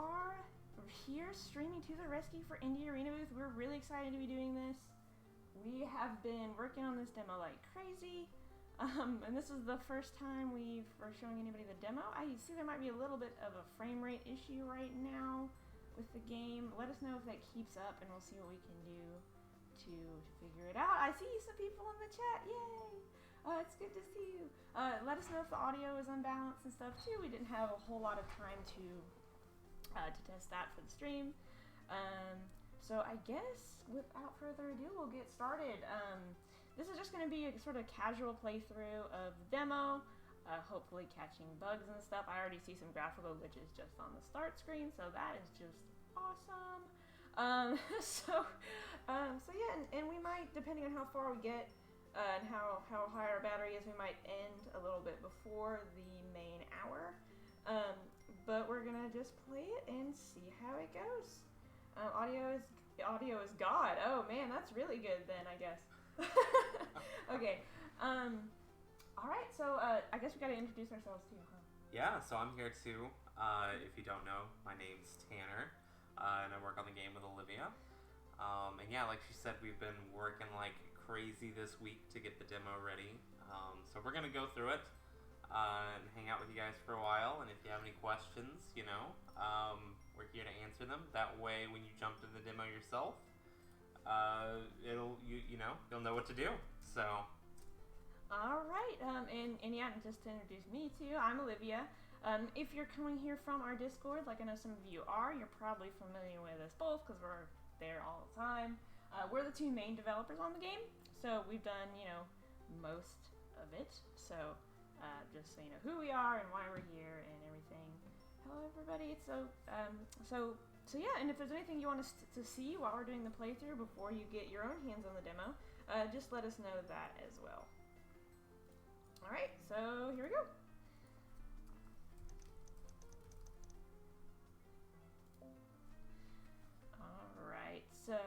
are here streaming to the rescue for Indie Arena Booth. We're really excited to be doing this. We have been working on this demo like crazy. And this is the first time we're showing anybody the demo. I see there might be a little bit of a frame rate issue right now with the game. Let us know if that keeps up and we'll see what we can do to figure it out. I see some people in the chat. Yay! It's good to see you. Let us know if the audio is unbalanced and stuff too. We didn't have a whole lot of time to test that for the stream. So I guess without further ado, we'll get started. This is just going to be a sort of casual playthrough of the demo, hopefully catching bugs and stuff. I already see some graphical glitches just on the start screen, so that is just awesome. So yeah, and we might, depending on how far we get and how high our battery is, we might end a little bit before the main hour. But we're gonna just play it and see how it goes. Audio is God. Oh man, that's really good then, I guess. Okay. All right. So I guess we gotta introduce ourselves too, huh? Yeah. So I'm here too. If you don't know, my name's Tanner, and I work on the game with Olivia. And yeah, like she said, we've been working like crazy this week to get the demo ready. So we're gonna go through it and hang out with you guys for a while. And if you have any questions, we're here to answer them. That way, when you jump to the demo yourself, you'll know what to do. So. All right. And yeah, and just to introduce me too, I'm Olivia. If you're coming here from our Discord, like I know some of you are, you're probably familiar with us both because we're there all the time. We're the two main developers on the game, so we've done most of it. So just so you know who we are and why we're here and everything. Hello everybody. So yeah, and if there's anything you want us to see while we're doing the playthrough before you get your own hands on the demo, just let us know that as well. Alright, so here we go. Alright, so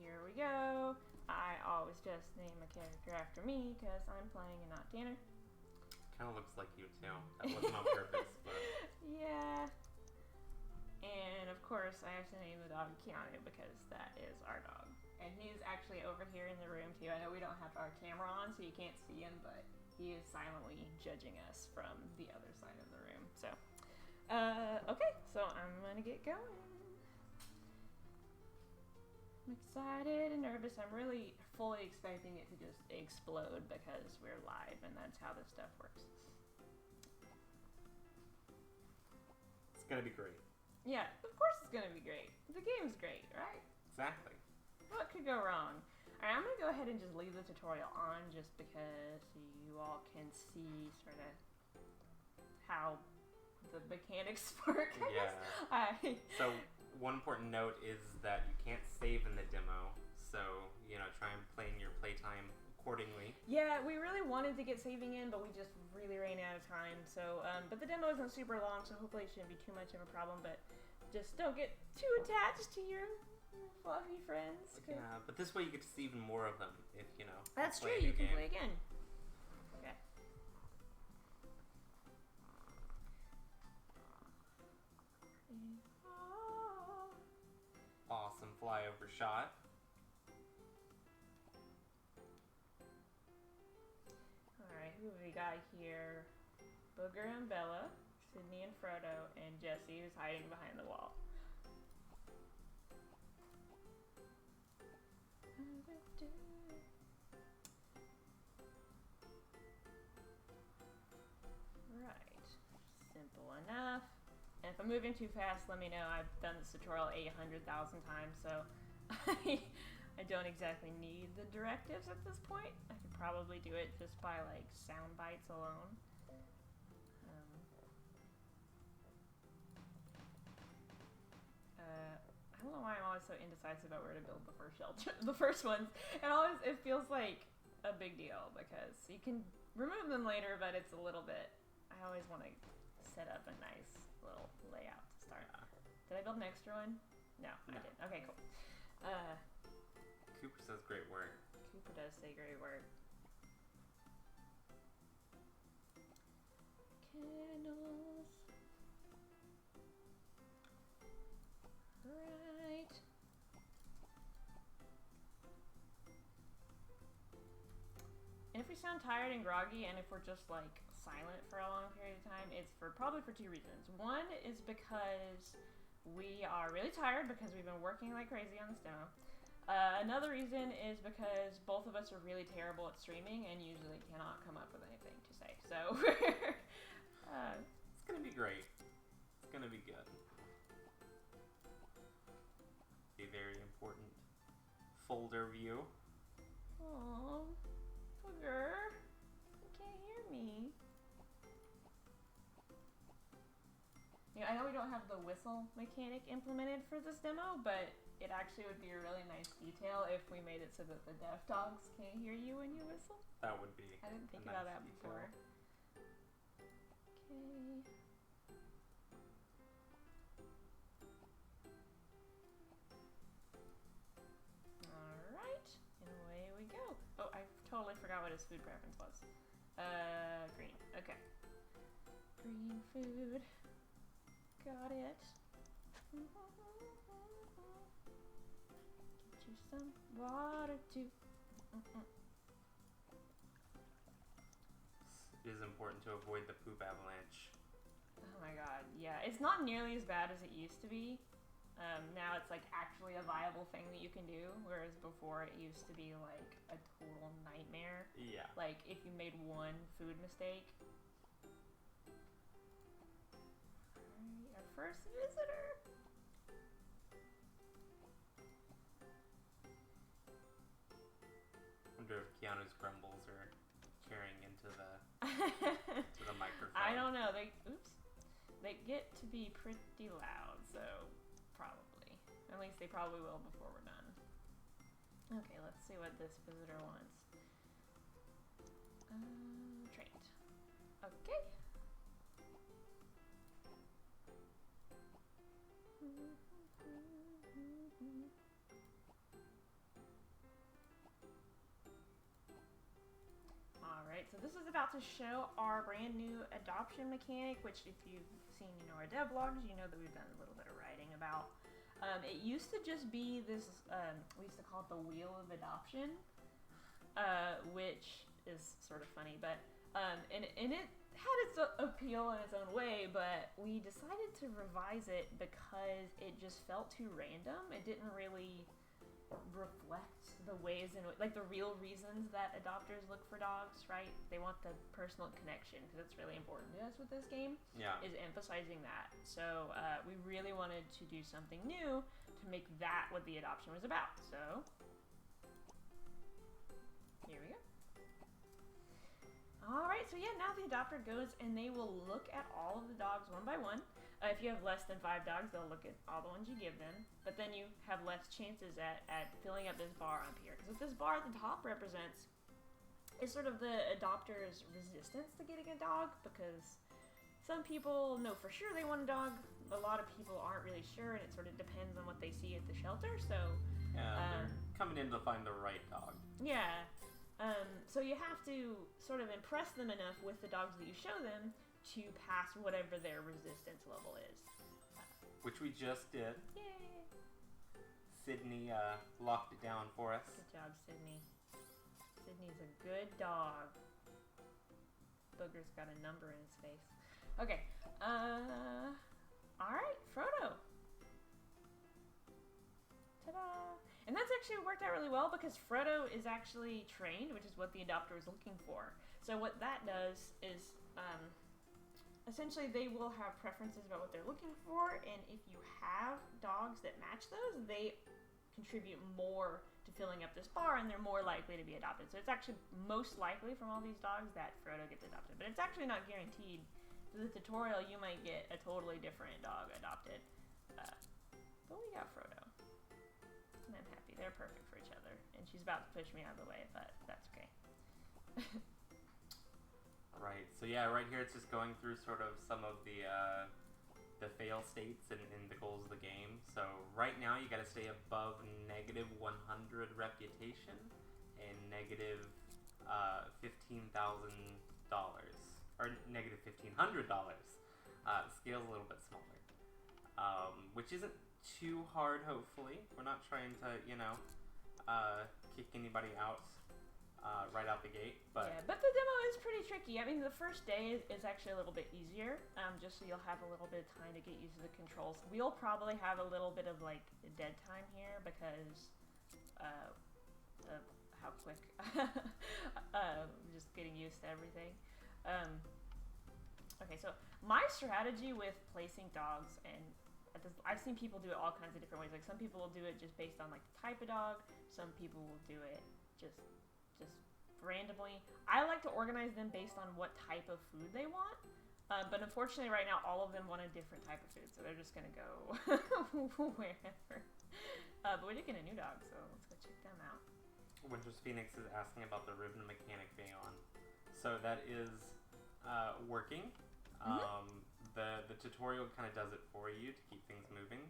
here we go. I always just name a character after me because I'm playing and not Tanner. Kind of looks like you too. That wasn't on purpose, but... Yeah. And of course, I have to name the dog Keanu because that is our dog. And he's actually over here in the room too. I know we don't have our camera on, so you can't see him, but he is silently judging us from the other side of the room. So, okay, so I'm gonna get going. I'm excited and nervous. I'm really fully expecting it to just explode because we're live and that's how this stuff works. It's gonna be great. Yeah, of course it's gonna be great. The game's great, right? Exactly. What could go wrong? Alright, I'm gonna go ahead and just leave the tutorial on just because you all can see sort of how the mechanics work. Yeah. So one important note is that you can't save in the demo, so try and plan your playtime accordingly. Yeah, we really wanted to get saving in, but we just really ran out of time. So, but the demo isn't super long, so hopefully it shouldn't be too much of a problem. But just don't get too attached to your fluffy friends. Yeah, but this way you get to see even more of them if That's play true. You can play again. Okay. Awesome flyover shot. Alright, who have we got here? Booger and Bella, Sydney and Frodo, and Jesse who's hiding behind the wall. Right. Simple enough. And if I'm moving too fast, let me know. I've done this tutorial 800,000 times, so I don't exactly need the directives at this point. I could probably do it just by like sound bites alone. I don't know why I'm always so indecisive about where to build the first shelter. The first ones, it feels like a big deal because you can remove them later, but it's a little bit. I always want to set up a nice little layout to start. Did I build an extra one? No, I didn't. Okay, cool. Cooper says great work. Cooper does say great work. Candles. Alright. And if we sound tired and groggy, and if we're just like silent for a long period of time, it's probably for two reasons. One is because we are really tired because we've been working like crazy on this demo. Another reason is because both of us are really terrible at streaming and usually cannot come up with anything to say. So it's gonna be great. It's gonna be good. A very important folder view. Aww. Booger. You can't hear me. Yeah, I know we don't have the whistle mechanic implemented for this demo, but it actually would be a really nice detail if we made it so that the deaf dogs can't hear you when you whistle. That would be. I didn't think a about nice that detail. before. Okay. Alright, and away we go. Oh, I totally forgot what his food preference was. Green. Okay. Green food. Got it. Get you some water too. It is important to avoid the poop avalanche. Oh my god, yeah. It's not nearly as bad as it used to be. Now it's like actually a viable thing that you can do, whereas before it used to be like a total nightmare. Yeah. Like if you made one food mistake. Alright, our first visitor. Wonder if Keanu's grumbles are carrying into the to the microphone. I don't know. They get to be pretty loud, so probably. At least they probably will before we're done. Okay, let's see what this visitor wants. Trained. Okay. Alright, so this is about to show our brand new adoption mechanic, which if you've seen, our devlogs, you know that we've done a little bit of writing about. It used to just be this, we used to call it the Wheel of Adoption, which is sort of funny, but, and it had its appeal in its own way, but we decided to revise it because it just felt too random. It didn't really reflect the ways in which, like the real reasons that adopters look for dogs, right? They want the personal connection because it's really important to us with this game. Yeah. Is emphasizing that. So we really wanted to do something new to make that what the adoption was about. So here we go. Alright, so yeah, now the adopter goes and they will look at all of the dogs one by one. If you have less than 5 dogs, they'll look at all the ones you give them. But then you have less chances at filling up this bar up here. Because what this bar at the top represents is sort of the adopter's resistance to getting a dog. Because some people know for sure they want a dog. A lot of people aren't really sure, and it sort of depends on what they see at the shelter. So yeah, they're coming in to find the right dog. Yeah. So you have to sort of impress them enough with the dogs that you show them to pass whatever their resistance level is. Which we just did. Yay! Sydney locked it down for us. Good job, Sydney. Sydney's a good dog. Booger's got a number in his face. Okay. Alright, Frodo. Ta-da! And that's actually worked out really well because Frodo is actually trained, which is what the adopter is looking for. So what that does is, essentially they will have preferences about what they're looking for, and if you have dogs that match those, they contribute more to filling up this bar, and they're more likely to be adopted. So it's actually most likely from all these dogs that Frodo gets adopted. But it's actually not guaranteed. For the tutorial, you might get a totally different dog adopted. But we got Frodo. And I'm happy. They're perfect for each other. And she's about to push me out of the way, but that's okay. Right. So yeah, right here it's just going through sort of some of the fail states and the goals of the game. So right now you got to stay above negative 100 reputation and negative $15,000 or negative $1,500. Scale's a little bit smaller, which isn't too hard, hopefully. We're not trying to, kick anybody out right out the gate. But yeah, but the demo is pretty tricky. I mean, the first day is actually a little bit easier, just so you'll have a little bit of time to get used to the controls. We'll probably have a little bit of like dead time here because of how quick just getting used to everything. Okay, so my strategy with placing dogs, and I've seen people do it all kinds of different ways. Like some people will do it just based on like the type of dog. Some people will do it just randomly. I like to organize them based on what type of food they want. But unfortunately, right now, all of them want a different type of food, so they're just gonna go wherever. But we did get a new dog, so let's go check them out. Winter's Phoenix is asking about the ribbon mechanic being on. So that is working. The tutorial kind of does it for you to keep things moving.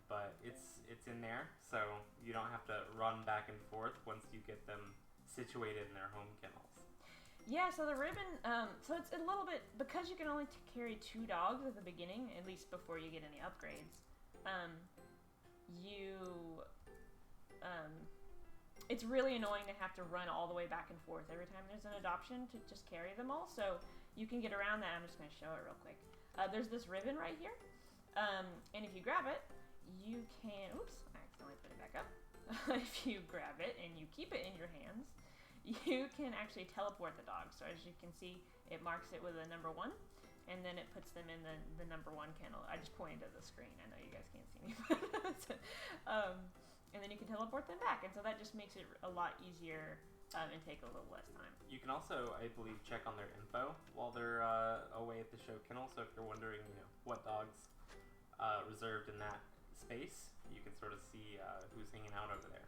But it's in there, so you don't have to run back and forth once you get them situated in their home kennels. Yeah, so the ribbon, so it's a little bit, because you can only carry 2 dogs at the beginning, at least before you get any upgrades, it's really annoying to have to run all the way back and forth every time there's an adoption to just carry them all. So you can get around that. I'm just going to show it real quick. There's this ribbon right here. And if you grab it, you can, oops, I accidentally put it back up. If you grab it and you keep it in your hands, you can actually teleport the dog. So as you can see, it marks it with a number 1, and then it puts them in the number 1 kennel. I just pointed to the screen. I know you guys can't see me. And then you can teleport them back, and so that just makes it a lot easier and take a little less time. You can also, I believe, check on their info while they're away at the show kennel. So if you're wondering, what dogs reserved in that space, you can sort of see who's hanging out over there.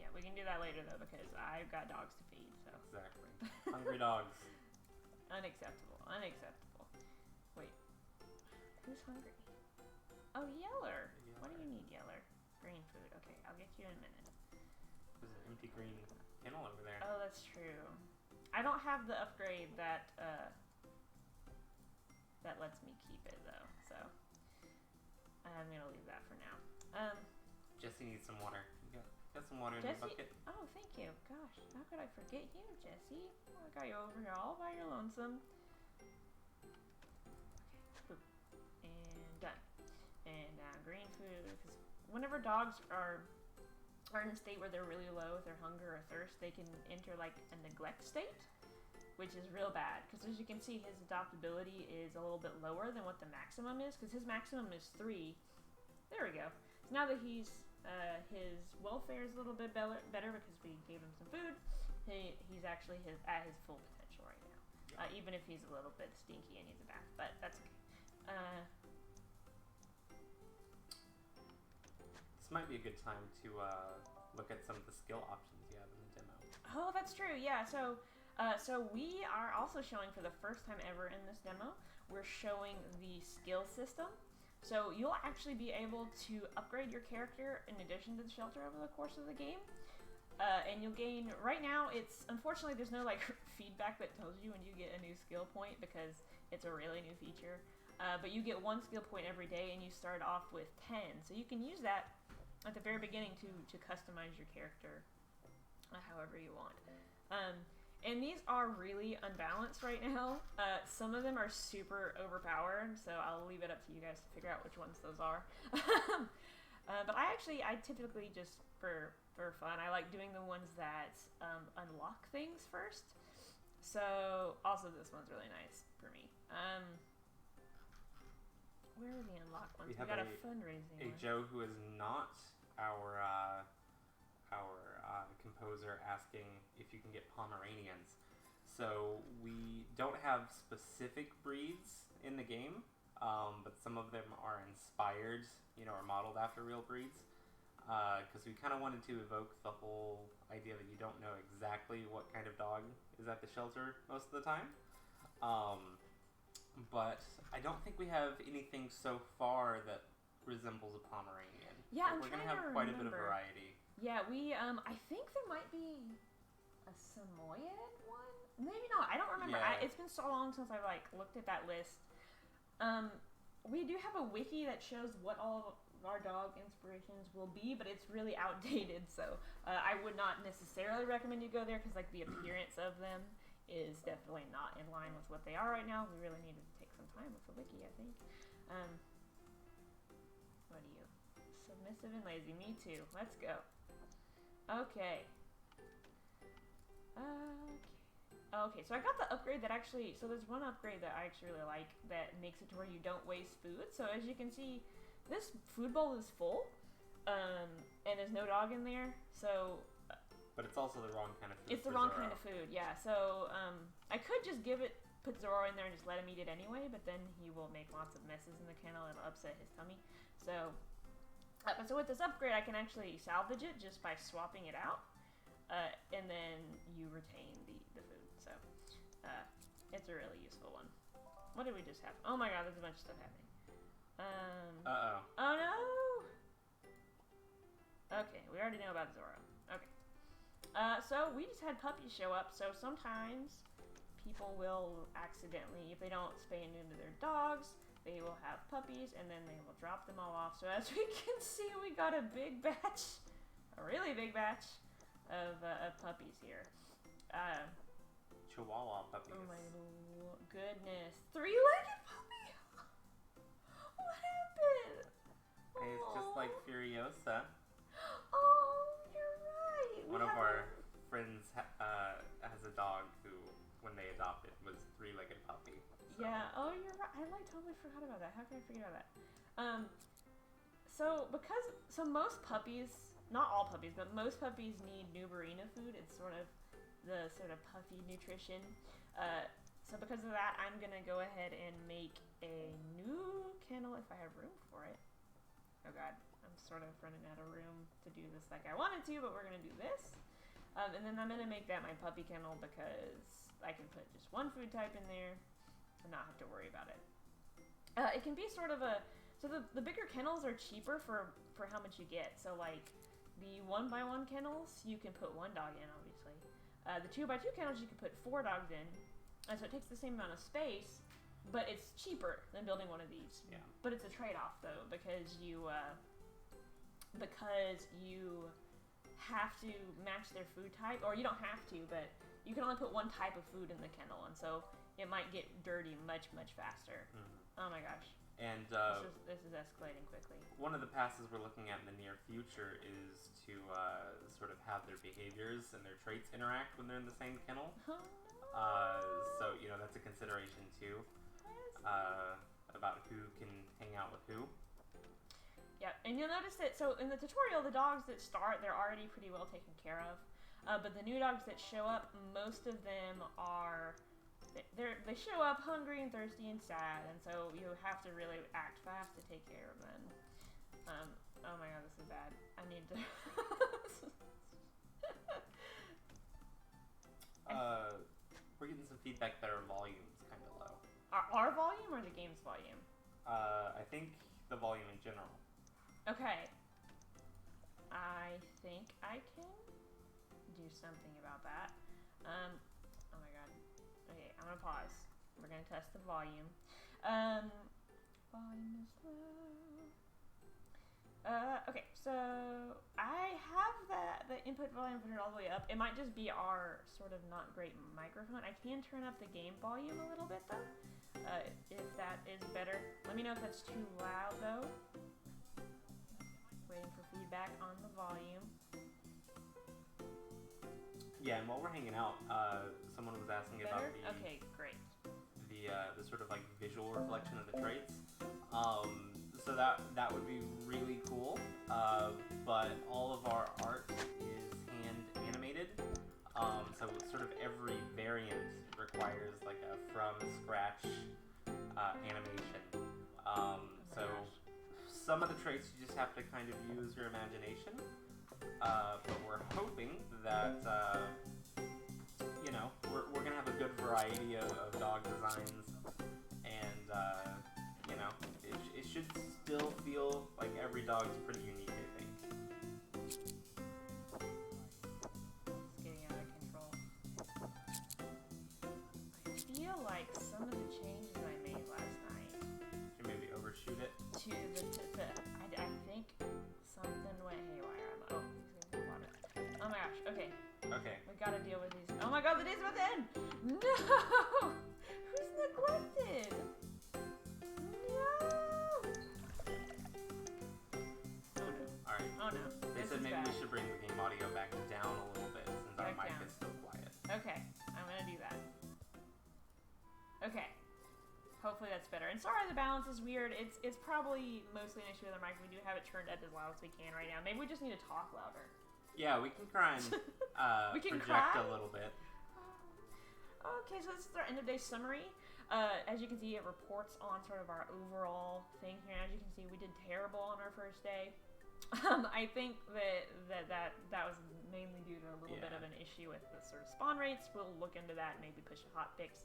Yeah, we can do that later though, because I've got dogs to feed. So exactly, hungry dogs. Unacceptable. Wait, who's hungry? Oh, Yeller. What do you need, Yeller? Green food. Okay, I'll get you in a minute. There's an empty green kennel over there. Oh, that's true. I don't have the upgrade that lets me keep it though, so I'm gonna leave that for now. Jesse needs some water. You got some water in the bucket. Oh, thank you. Gosh, how could I forget you, Jesse? Oh, I got you over here all by your lonesome. Okay, boop. And done. And now green food, because whenever dogs are in a state where they're really low with their hunger or thirst, they can enter like a neglect state, which is real bad, because as you can see, his adoptability is a little bit lower than what the maximum is, because his maximum is 3. There we go. So now that his welfare is a little bit better because we gave him some food, he's actually at his full potential right now, even if he's a little bit stinky and needs a bath, but that's okay. This might be a good time to look at some of the skill options you have in the demo. Oh, that's true. Yeah. So we are also showing for the first time ever in this demo, we're showing the skill system. So you'll actually be able to upgrade your character in addition to the shelter over the course of the game. And you'll gain, right now, unfortunately there's no like feedback that tells you when you get a new skill point because it's a really new feature. But you get 1 skill point every day and you start off with 10. So you can use that at the very beginning to customize your character however you want. And these are really unbalanced right now. Some of them are super overpowered, so I'll leave it up to you guys to figure out which ones those are. But I typically just, for fun, I like doing the ones that unlock things first. So, also this one's really nice for me. Where are the unlock ones? We got a fundraising one. Joe who is not our composer asking if you can get Pomeranians. So we don't have specific breeds in the game, but some of them are inspired, or modeled after real breeds. Because we kind of wanted to evoke the whole idea that you don't know exactly what kind of dog is at the shelter most of the time. But I don't think we have anything so far that resembles a Pomeranian. Yeah, we're going to have quite a bit of variety. Yeah, I think there might be a Samoyed one. Maybe not. I don't remember. Yeah. It's been so long since I looked at that list. we do have a wiki that shows what all of our dog inspirations will be, but it's really outdated, so I would not necessarily recommend you go there because like the appearance of them is definitely not in line with what they are right now. We really needed to take some time with the wiki, I think. What are you? Submissive and lazy. Me too. Let's go. Okay. Okay, so I got the upgrade that actually, so there's one upgrade that I actually really like that makes it to where you don't waste food. So as you can see, this food bowl is full, and there's no dog in there, so... But it's also the wrong kind of food. It's the wrong kind of food, yeah. So I could just put Zoro in there and just let him eat it anyway, but then he will make lots of messes in the kennel. It'll upset his tummy. So with this upgrade, I can actually salvage it just by swapping it out, and then you retain the food. So it's a really useful one. What did we just have? Oh my god, there's a bunch of stuff happening. Uh-oh. Oh no! Okay, we already know about Zoro. Okay. So we just had puppies show up, so sometimes people will accidentally, if they don't spay and neuter their dogs, they will have puppies, and then they will drop them all off. So as we can see, we got a big batch, a really big batch of puppies here. Chihuahua puppies. Oh my goodness. 3-legged puppy! What happened? It's just like Furiosa. Oh, you're right. One of our friends has a dog who, when they adopted, was a 3-legged puppy. So. Yeah. Oh, you're right. I totally forgot about that. How could I forget about that? So most puppies, not all puppies, but most puppies need Nuberina food. It's sort of the sort of puppy nutrition. So because of that, I'm gonna go ahead and make a new kennel if I have room for it. Oh god, I'm sort of running out of room to do this like I wanted to, but we're gonna do this. And then I'm gonna make that my puppy kennel because I can put just one food type in there and not have to worry about it. It can be sort of the bigger kennels are cheaper for how much you get. So like the 1x1 kennels, you can put one dog in, obviously. The 2x2 kennels, you can put 4 dogs in. So it takes the same amount of space, but it's cheaper than building one of these. Yeah. But it's a trade-off though, because you have to match their food type, or you don't have to, but you can only put one type of food in the kennel, and so it might get dirty much faster. Mm-hmm. Oh my gosh. And this is escalating quickly. one of the passes we're looking at in the near future is to sort of have their behaviors and their traits interact when they're in the same kennel. Oh, no. So, that's a consideration too, about who can hang out with who. Yeah, and you'll notice that, so in the tutorial, the dogs that start, they're already pretty well taken care of. But the new dogs that show up, most of them are, they show up hungry and thirsty and sad, and so you have to really act fast to take care of them. Oh my god, this is bad. I need to... We're getting some feedback that our volume's kind of low. Our volume or the game's volume? I think the volume in general. Okay. I think I can do something about that. Oh my god. Okay, I'm gonna pause. We're gonna test the volume. Volume is low. Okay, so I have the input volume put it all the way up. It might just be our sort of not great microphone. I can turn up the game volume a little bit though, if that is better. Let me know if that's too loud though. Waiting for feedback on the volume. Yeah, and while we're hanging out, someone was asking about Okay, great. The sort of like visual reflection of the traits. So that would be really cool. But all of our art is hand animated. So sort of every variant requires like a from scratch animation. So some of the traits you just have to kind of use your imagination. But we're hoping that we're gonna have a good variety of dog designs, and it should still feel like every dog's pretty unique, I think. It's getting out of control. I feel like some of the changes I made last night. Should maybe overshoot Okay. Okay. We gotta deal with these. Oh my god, the day's about to end! No! Who's neglected? No! Oh no. Alright. Oh no. They This said is maybe bad. we should bring the game audio back down a little bit since our Back mic down. is still quiet. Okay, I'm gonna do that. Okay. Hopefully that's better. And sorry the balance is weird. It's probably mostly an issue with our mic. We do have it turned up as loud as we can right now. Maybe we just need to talk louder. Yeah, we can try and We can project cry? a little bit. Okay, so this is our end of day summary. As you can see, it reports on sort of our overall thing here. As you can see, we did terrible on our first day. I think that was mainly due to a little bit of an issue with the sort of spawn rates. We'll look into that and maybe push a hot fix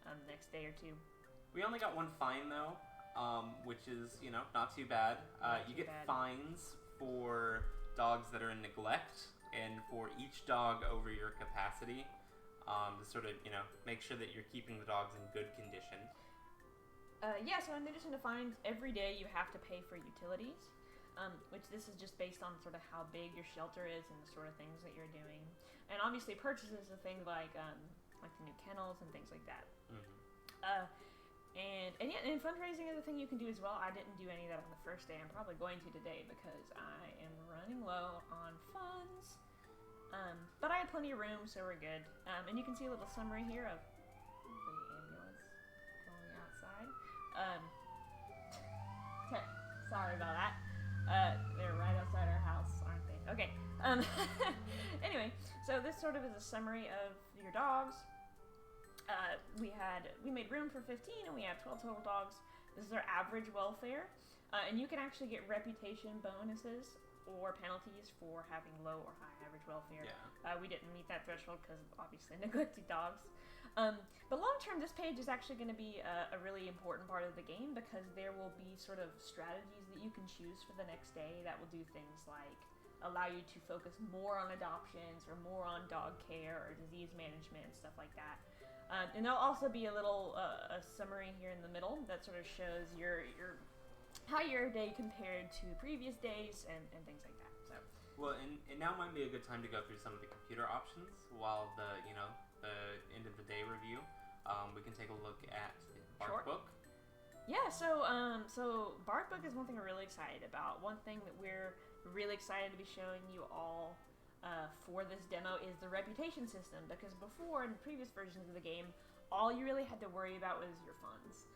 the next day or two. We only got one fine though, which is, you know, not too bad. You get fines for dogs that are in neglect and for each dog over your capacity, to sort of, you know, make sure that you're keeping the dogs in good condition. Yeah, so in addition to fines, every day you have to pay for utilities, which this is just based on sort of how big your shelter is and the sort of things that you're doing. And obviously purchases of things like the new kennels and things like that. Mm-hmm. And fundraising is a thing you can do as well. I didn't do any of that on the first day. I'm probably going to today because I am running low on funds. But I had plenty of room, so we're good. And you can see a little summary here of the ambulance going outside. Okay, sorry about that. They're right outside our house, aren't they? Okay. Anyway, so this sort of is a summary of your dogs. We made room for 15 and we have 12 total dogs. This is our average welfare. And you can actually get reputation bonuses or penalties for having low or high average welfare. Yeah. We didn't meet that threshold because of obviously neglected dogs. But long term, this page is actually going to be a really important part of the game because there will be sort of strategies that you can choose for the next day that will do things like allow you to focus more on adoptions or more on dog care or disease management and stuff like that. And there'll also be a little a summary here in the middle that sort of shows your how your day compared to previous days and things like that. So. Well, and now might be a good time to go through some of the computer options while the end of the day review. We can take a look at BarkBook. Yeah, so BarkBook is one thing we're really excited about. One thing that we're really excited to be showing you all for this demo is the reputation system, because before, in previous versions of the game, all you really had to worry about was your funds.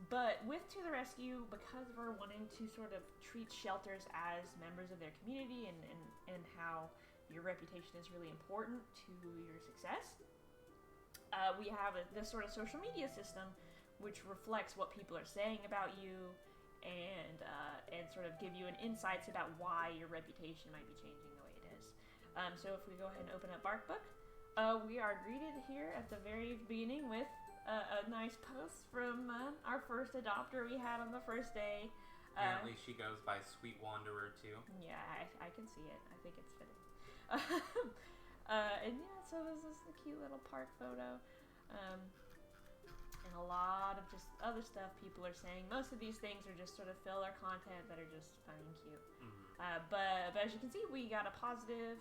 But with To the Rescue, because we're wanting to sort of treat shelters as members of their community and how your reputation is really important to your success, we have this sort of social media system which reflects what people are saying about you and sort of give you an insights about why your reputation might be changing the way it is. So if we go ahead and open up BarkBook, we are greeted here at the very beginning with a nice post from our first adopter we had on the first day. Apparently she goes by Sweet Wanderer too. Yeah, I can see it. I think it's fitting. And yeah, so this is the cute little park photo. And a lot of just other stuff people are saying. Most of these things are just sort of filler content that are just funny and cute. Mm-hmm. But as you can see, we got a positive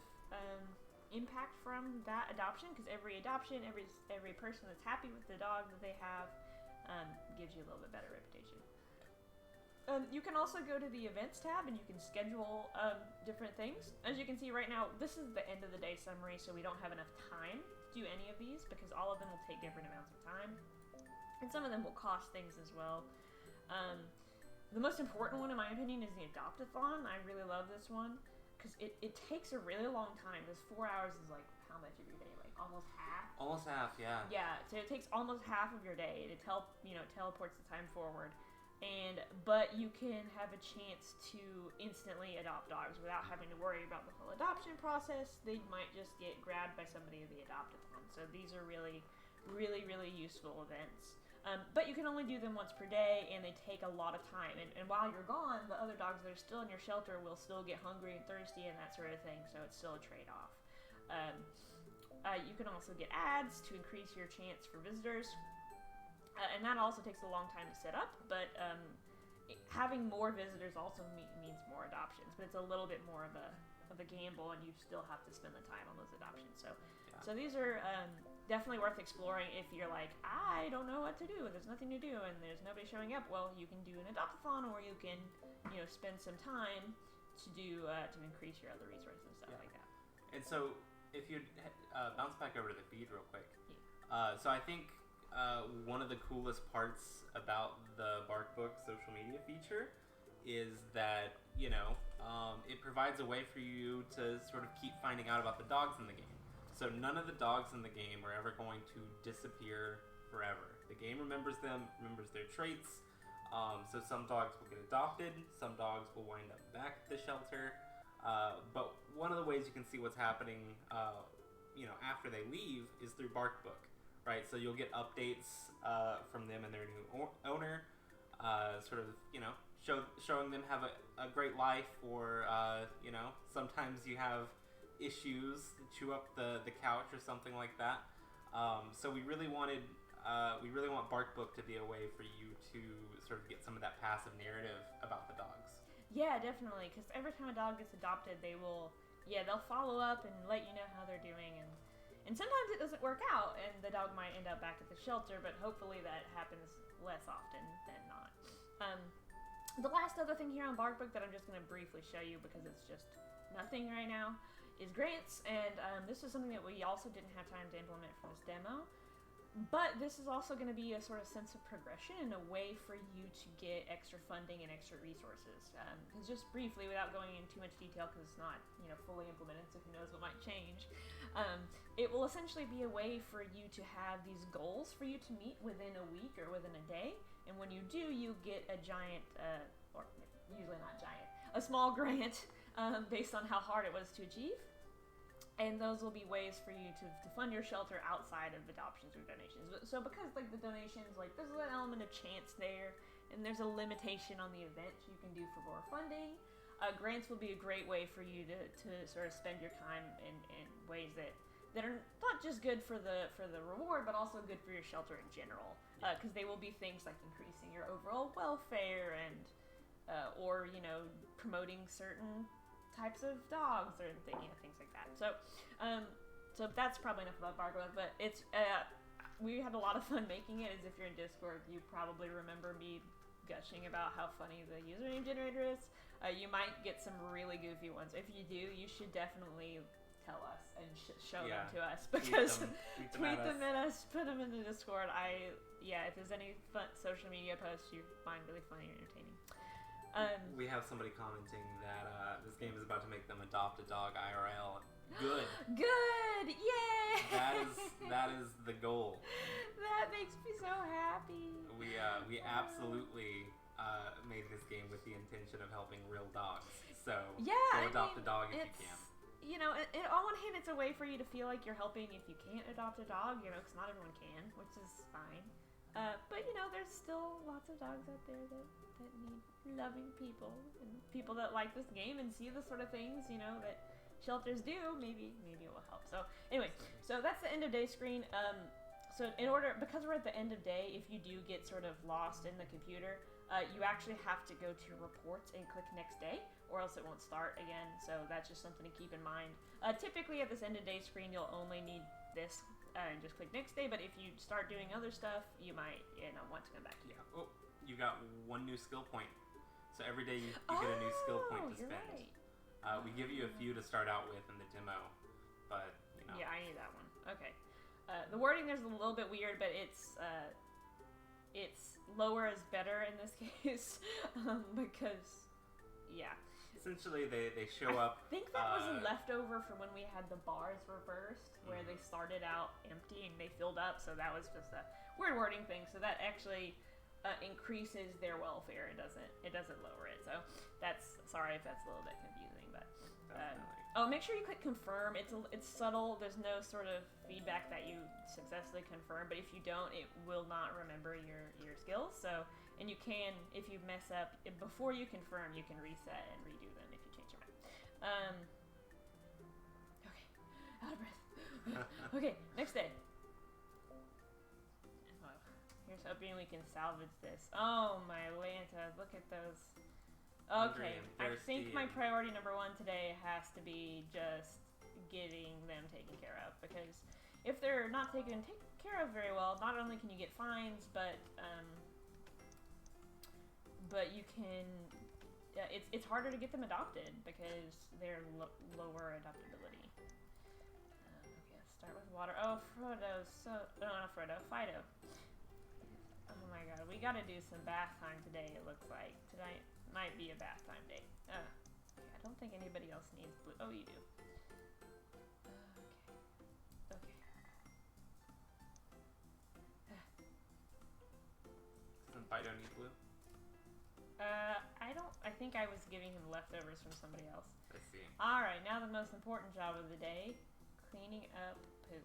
impact from that adoption, because every adoption, every person that's happy with the dog that they have gives you a little bit better reputation. You can also go to the events tab and you can schedule different things. As you can see right now, this is the end of the day summary, so we don't have enough time to do any of these because all of them will take different amounts of time. And some of them will cost things as well. The most important one, in my opinion, is the Adopt-a-thon. I really love this one because it takes a really long time. This 4 hours is like how much of your day? Like almost half? Almost half, yeah. Yeah, so it takes almost half of your day. It teleports the time forward. But you can have a chance to instantly adopt dogs without having to worry about the whole adoption process. They might just get grabbed by somebody of the Adopt-a-thon. So these are really, really, really useful events. But you can only do them once per day, and they take a lot of time. And while you're gone, the other dogs that are still in your shelter will still get hungry and thirsty and that sort of thing, so it's still a trade-off. You can also get ads to increase your chance for visitors. And that also takes a long time to set up, but having more visitors also means more adoptions, but it's a little bit more of a the gamble, and you still have to spend the time on those adoptions. So, Yeah. so these are definitely worth exploring if you're like, I don't know what to do. There's nothing to do, and there's nobody showing up. Well, you can do an adopt-a-thon, or you can, spend some time to do to increase your other resources and stuff like that. And so, if you bounce back over to the feed real quick. Yeah. So I think one of the coolest parts about the BarkBook social media feature is that, it provides a way for you to sort of keep finding out about the dogs in the game. So none of the dogs in the game are ever going to disappear forever. The game remembers them, remembers their traits. So some dogs will get adopted, some dogs will wind up back at the shelter. But one of the ways you can see what's happening, after they leave is through BarkBook, right? So you'll get updates from them and their new owner, showing them have a great life, or sometimes you have issues, chew up the couch or something like that. So we really want BarkBook to be a way for you to sort of get some of that passive narrative about the dogs. Yeah, definitely, because every time a dog gets adopted, they'll follow up and let you know how they're doing, and sometimes it doesn't work out, and the dog might end up back at the shelter, but hopefully that happens less often than not. The last other thing here on BarkBook that I'm just going to briefly show you, because it's just nothing right now, is grants, and this is something that we also didn't have time to implement for this demo. But this is also going to be a sort of sense of progression and a way for you to get extra funding and extra resources. Because just briefly, without going into too much detail, because it's not fully implemented, so who knows what might change. It will essentially be a way for you to have these goals for you to meet within a week or within a day. And when you do, you get a giant, or usually not giant, a small grant based on how hard it was to achieve. And those will be ways for you to fund your shelter outside of adoptions or donations. So because the donations, there's an element of chance there, and there's a limitation on the events you can do for more funding. Grants will be a great way for you to sort of spend your time in ways that are not just good for the reward, but also good for your shelter in general. Because they will be things like increasing your overall welfare and or promoting certain types of dogs or things like that. So that's probably enough about BarkBook, but it's we had a lot of fun making it. As if you're in Discord, you probably remember me gushing about how funny the username generator is. You might get some really goofy ones. If you do, you should definitely tell us and show them to us, because tweet them at us, put them in the Discord. If there's any fun social media posts you find really funny or entertaining. We have somebody commenting that this game is about to make them adopt a dog IRL. Good. Yay! That is the goal. That makes me so happy. We absolutely made this game with the intention of helping real dogs. So go adopt a dog if you can. On one hand, it's a way for you to feel like you're helping if you can't adopt a dog, because not everyone can, which is fine. But there's still lots of dogs out there that need loving people, and people that like this game and see the sort of things that shelters do. Maybe it will help. So anyway, so that's the end of day screen. So because we're at the end of day, if you do get sort of lost in the computer, you actually have to go to reports and click next day, or else it won't start again. So that's just something to keep in mind. Typically at this end of day screen, you'll only need this and just click next day. But if you start doing other stuff, you might want to come back. Yeah. Oh, you got one new skill point. So every day you get a new skill point to spend. Right. We give you a few to start out with in the demo, but Yeah, I need that one. Okay. The wording there's a little bit weird, but it's lower is better in this case, because essentially they show up. I think that was a leftover from when we had the bars reversed, where they started out empty and they filled up. So that was just a weird wording thing. So that actually increases their welfare. It doesn't lower it. So sorry if that's a little bit confusing, but make sure you click confirm. It's subtle. There's no sort of feedback that you successfully confirm, but if you don't, it will not remember your skills. So, and you can, if you mess up before you confirm, you can reset and redo them if you change your mind. Okay, out of breath. Okay, next day. Here's hoping we can salvage this. Oh my Lanta, look at those hungry Okay, and I thirsty. think my and- priority number one today has to be just getting them taken care of, because if they're not taken care of very well, not only can you get fines, but you can. It's harder to get them adopted because they're lower adoptability. Okay, let's start with water. Oh, Frodo's so. No, not Frodo. Fido. Oh my god, we gotta do some bath time today, it looks like. Tonight might be a bath time day. Okay, I don't think anybody else needs blue. Oh, you do. Okay. Doesn't Fido need blue? I think I was giving him leftovers from somebody else. I see. Alright, now the most important job of the day. Cleaning up poop.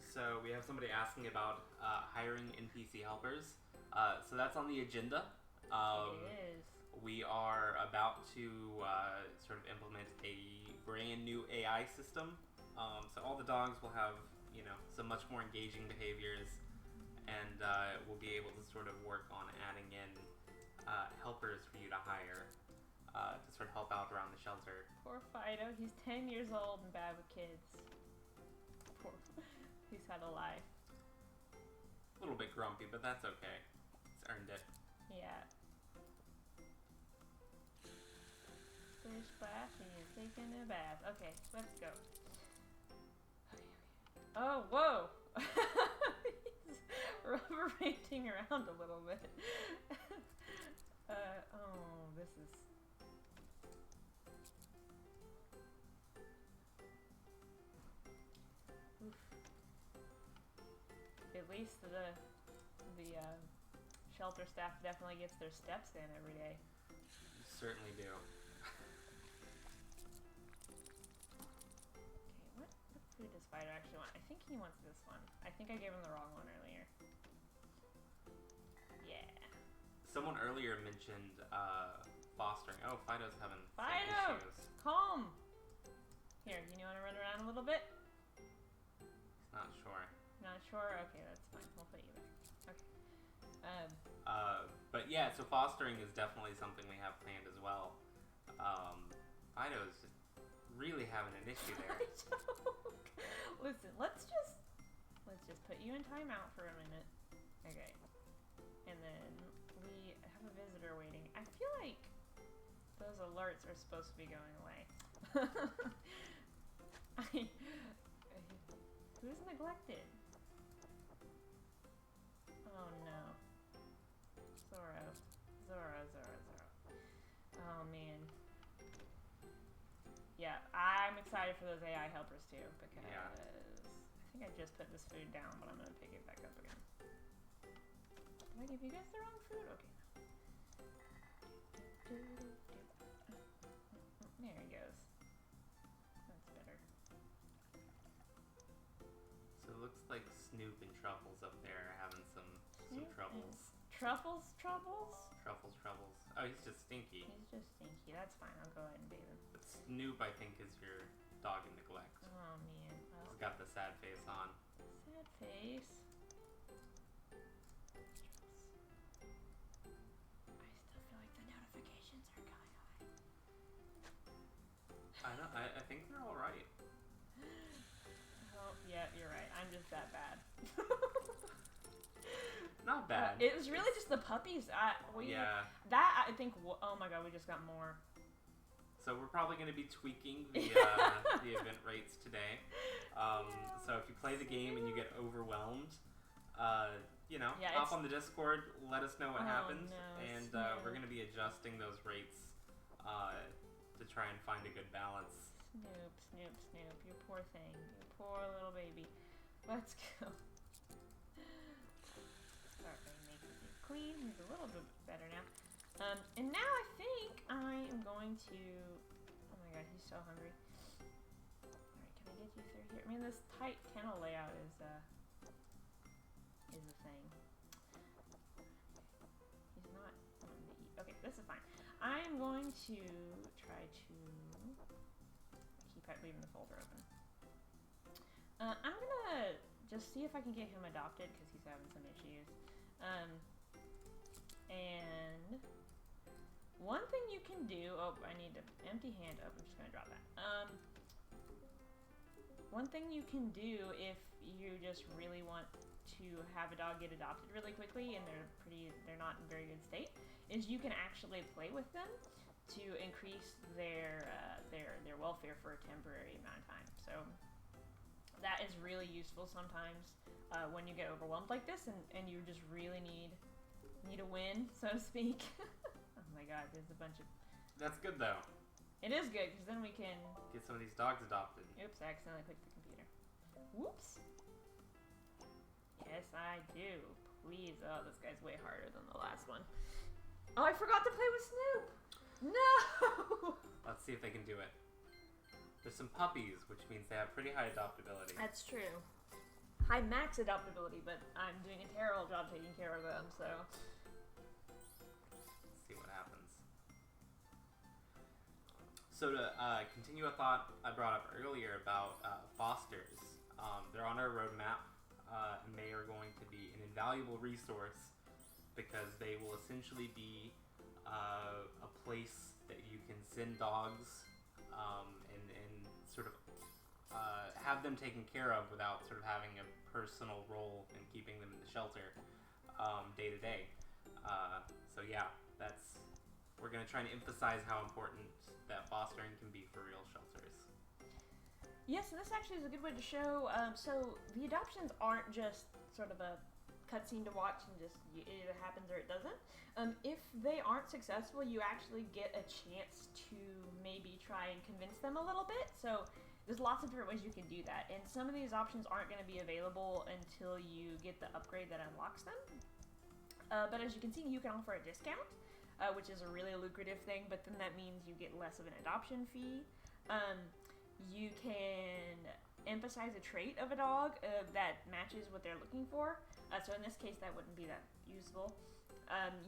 So we have somebody asking about hiring NPC helpers. So that's on the agenda. It is. We are about to sort of implement a brand new AI system. So all the dogs will have, some much more engaging behaviors, and we'll be able to sort of work on adding in helpers for you to hire to sort of help out around the shelter. Poor Fido. He's 10 years old and bad with kids. Poor. He's had a life. A little bit grumpy, but that's okay. It's earned it. Yeah. Fish splashing and taking a bath. Okay, let's go. Okay. Oh, whoa! He's rubber-painting around a little bit. Oh, this is... Oof. At least the shelter staff definitely gets their steps in every day. You certainly do. Okay, what food does Fido actually want? I think he wants this one. I think I gave him the wrong one earlier. Yeah. Someone earlier mentioned fostering. Oh, Fido's having some Fido! issues. Calm! Here, you want to run around a little bit? He's not sure. Not sure? Okay, that's fine. We'll put you back. Okay. But yeah, so fostering is definitely something we have planned as well. Fido's really having an issue there. Listen, let's just put you in timeout for a minute. Okay. And then we have a visitor waiting. I feel like those alerts are supposed to be going away. Who's neglected? Oh no. Zoro. Oh man. Yeah, I'm excited for those AI helpers too, because I think I just put this food down, but I'm gonna pick it back up again. Did I give you guys the wrong food? Okay. There he goes. That's better. So it looks like Snoop and Truffles up there are having some troubles. Truffles? Truffles. Oh, he's just stinky. He's just stinky. That's fine. I'll go ahead and bathe him. But Snoop, I think, is your dog in neglect. Oh man. Well, He's got the sad face on. sad face. I still feel like the notifications are going away. I think they're all right. Oh, yeah, you're right. I'm just that bad. Not bad. It was really just the puppies. Yeah. That, I think, oh my god, we just got more. So we're probably going to be tweaking the the event rates today. So if you play the game and you get overwhelmed, hop on the Discord, let us know what happened, and we're going to be adjusting those rates to try and find a good balance. Snoop, you poor thing. You poor little baby. Let's go. Start by making it clean. He's a little bit better now. And now I think I am going to... Oh my god, he's so hungry. Alright, can I get you through here? I mean, this tight kennel layout is a thing. He's not wanting to eat. Okay, this is fine. I'm going to try to keep leaving the folder open. I'm gonna just see if I can get him adopted because he's having some issues. And one thing you can do. Oh, I need to empty hand up. I'm just gonna drop that. One thing you can do if you just really want to have a dog get adopted really quickly and they're not in very good state, is you can actually play with them to increase their welfare for a temporary amount of time. So that is really useful sometimes when you get overwhelmed like this and you just really need a win, so to speak. Oh my god, there's a bunch of... That's good though. It is good, because then we can... Get some of these dogs adopted. Oops, I accidentally clicked the computer. Whoops. Yes, I do. Please. Oh, this guy's way harder than the last one. Oh, I forgot to play with Snoop! No! Let's see if they can do it. There's some puppies, which means they have pretty high adoptability. That's true. High max adoptability, but I'm doing a terrible job taking care of them, so... Let's see what happens. So to continue a thought I brought up earlier about fosters, they're on our roadmap, and they are going to be an invaluable resource because they will essentially be a place that you can send dogs and sort of have them taken care of without sort of having a personal role in keeping them in the shelter day to day. So yeah, we're going to try and emphasize how important that fostering can be for real shelters. Yes, and this actually is a good way to show, so the adoptions aren't just sort of a cutscene to watch and just it either happens or it doesn't. If they aren't successful, you actually get a chance to maybe try and convince them a little bit. So there's lots of different ways you can do that, and some of these options aren't going to be available until you get the upgrade that unlocks them. But as you can see, you can offer a discount, which is a really lucrative thing, but then that means you get less of an adoption fee. You can emphasize a trait of a dog that matches what they're looking for. So in this case, that wouldn't be that useful.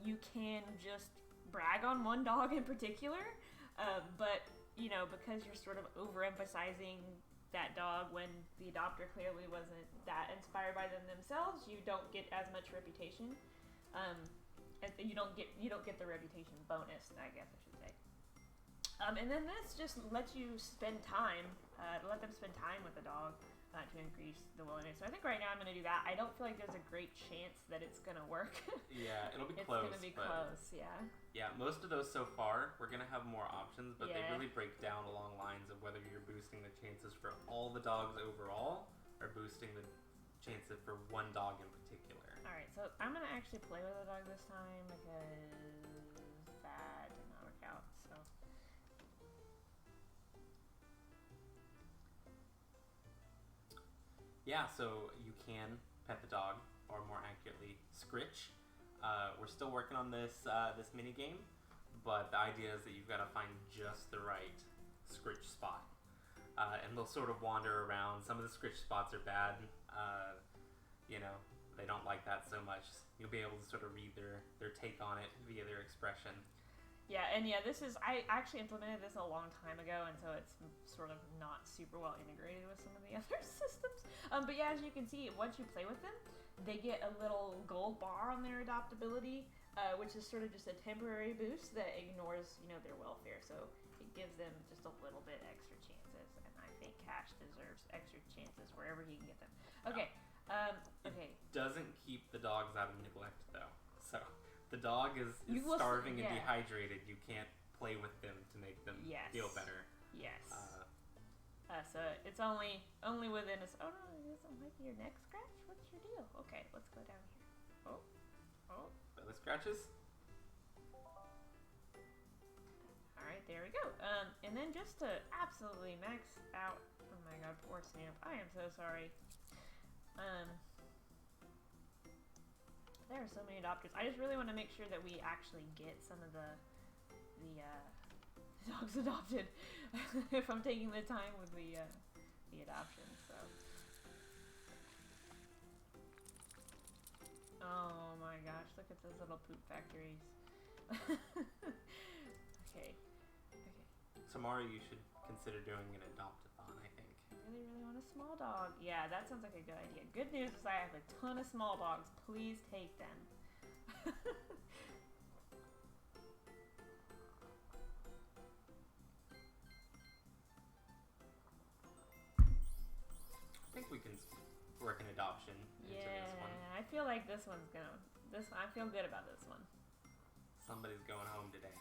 You can just brag on one dog in particular, but you know, because you're sort of overemphasizing that dog when the adopter clearly wasn't that inspired by them themselves, you don't get as much reputation. You don't get the reputation bonus, I guess I should say. And then this just lets you spend time, let them spend time with the dog to increase the willingness. So I think right now I'm going to do that. I don't feel like there's a great chance that it's going to work. Yeah, it'll be it's close. It's going to be close, yeah. Yeah, most of those so far, we're going to have more options, but yeah. they really break down along lines of whether you're boosting the chances for all the dogs overall or boosting the chances for one dog in particular. Alright, so I'm going to actually play with the dog this time because that did not work out, so... Yeah, so you can pet the dog, or more accurately, scritch. We're still working on this mini game, but the idea is that you've got to find just the right scritch spot, and they'll sort of wander around. Some of the scritch spots are bad. You know, they don't like that so much. You'll be able to sort of read their take on it via their expression. Yeah, and yeah, I actually implemented this a long time ago, and so it's sort of not super well integrated with some of the other systems. But yeah, as you can see, once you play with them, they get a little gold bar on their adoptability, which is sort of just a temporary boost that ignores, you know, their welfare. So it gives them just a little bit extra chances, and I think Cash deserves extra chances wherever he can get them. Okay, okay. It doesn't keep the dogs out of neglect, though. So... The dog is starving and dehydrated. You can't play with them to make them feel better. Yes. So it's only within a... Oh, no, it doesn't like your neck scratch? What's your deal? Okay, let's go down here. Oh. Belly scratches? Alright, there we go. And then just to absolutely max out... Oh my god, poor Snoop. I am so sorry. There are so many adopters. I just really want to make sure that we actually get some of the dogs adopted if I'm taking the time with the adoption. So. Oh my gosh! Look at those little poop factories. Okay. Tomorrow you should consider doing an adopt-a-thon, I think. I really want a small dog. Yeah, that sounds like a good idea. Good news is I have a ton of small dogs. Please take them. working adoption into Yeah, this one. I feel like this one's gonna. I feel good about this one. Somebody's going home today.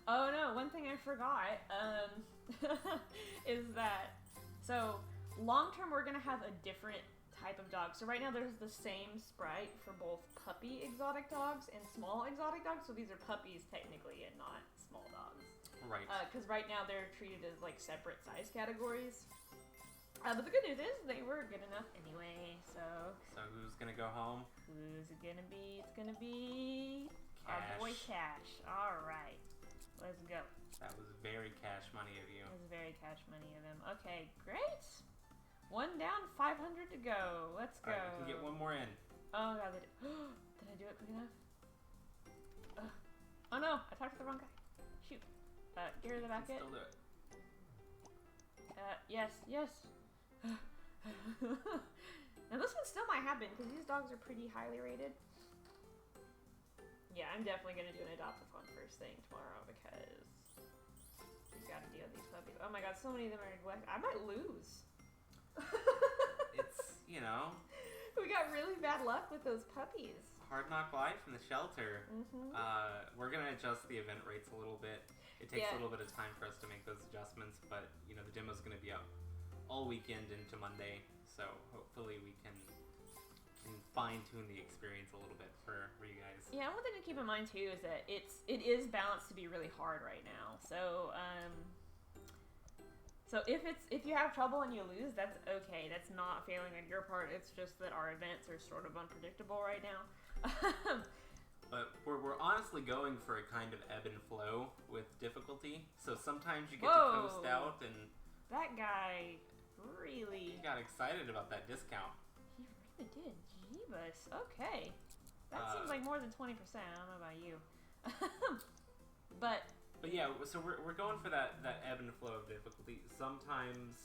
Oh no! One thing I forgot is that long term we're gonna have a different type of dog. So right now there's the same sprite for both puppy exotic dogs and small exotic dogs. So these are puppies technically and not small dogs. Right. Because right now they're treated as like separate size categories. But the good news is they were good enough anyway. So who's gonna go home? who's it gonna be? It's gonna be Cash. our boy Cash. All right, let's go. That was very cash money of you. That was very cash money of him. Okay, great. One down, 500 to go. Let's go. Alright, we can get one more in. Oh god, did I do it quick enough? Oh no, I talked to the wrong guy. Shoot. Get rid of the You bucket. can still do it. Yes. Now this one still might happen because these dogs are pretty highly rated. Yeah, I'm definitely gonna do an adopt-a-thon first thing tomorrow because we gotta deal with these puppies. Oh my god, so many of them are neglected. I might lose. It's, you know, We got really bad luck with those puppies. hard knock life in the shelter. Mm-hmm. We're gonna adjust the event rates a little bit. It takes Yeah. a little bit of time for us to make those adjustments, but you know the demo's gonna be up all weekend into Monday, so hopefully we can fine tune the experience a little bit for you guys. Yeah, and one thing to keep in mind too is that it is balanced to be really hard right now. So if you have trouble and you lose, that's okay. That's not failing on your part. It's just that our events are sort of unpredictable right now. But we're honestly going for a kind of ebb and flow with difficulty. So sometimes you get to coast out, and That guy really you got excited about that discount. He really did. Jeebus. Okay. That seems like more than 20%. I don't know about you. But yeah, so we're going for that ebb and flow of difficulty. Sometimes,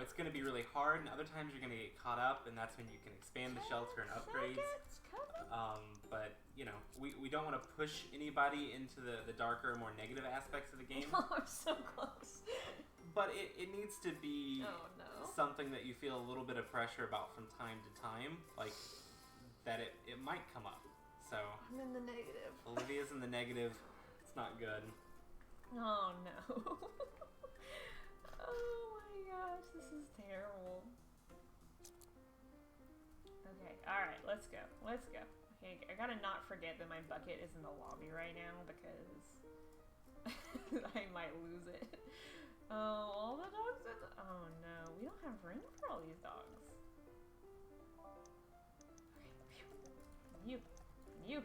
it's going to be really hard, and other times you're going to get caught up, and that's when you can expand the shelter and upgrades. But, we don't want to push anybody into the darker, more negative aspects of the game. Oh, I'm so close. But it needs to be Oh, no. something that you feel a little bit of pressure about from time to time, like that it might come up. So I'm in the negative. Olivia's in the negative. It's not good. Oh, no. Oh, my gosh. This is terrible. Okay. All right. Let's go. Okay. I gotta not forget that my bucket is in the lobby right now because I might lose it. Oh, all the dogs are oh no, we don't have room for all these dogs. Okay, you. Okay.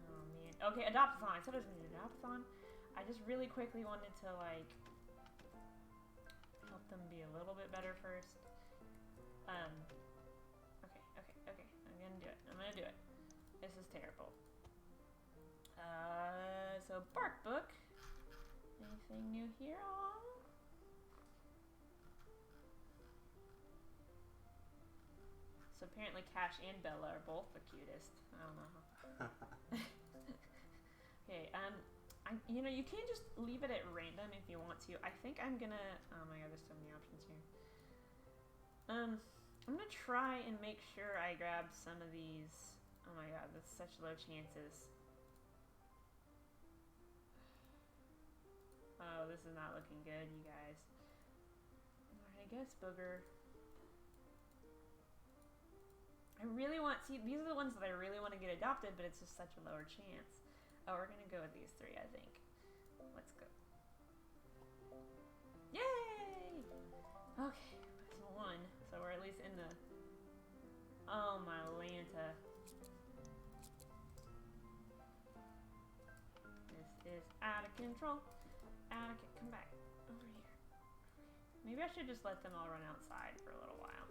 Oh man. Okay, adopt-a-thon. I said I was gonna do an adopt-a-thon. I just really quickly wanted to help them be a little bit better first. Okay. I'm gonna do it. This is terrible. So bark book. Anything new here? Aww. So apparently Cash and Bella are both the cutest. I don't know. Okay, you can't just leave it at random if you want to. I think I'm gonna, oh my god, there's so many options here. I'm gonna try and make sure I grab some of these. Oh my god, that's such low chances. Oh, this is not looking good, you guys. Alright, I guess Booger. These are the ones that I really want to get adopted, but it's just such a lower chance. Oh, we're gonna go with these three, I think. Let's go. Yay! Okay, that's one. So we're at least in the... Oh, my Lanta. This is out of control. Come back. Over here. Maybe I should just let them all run outside for a little while.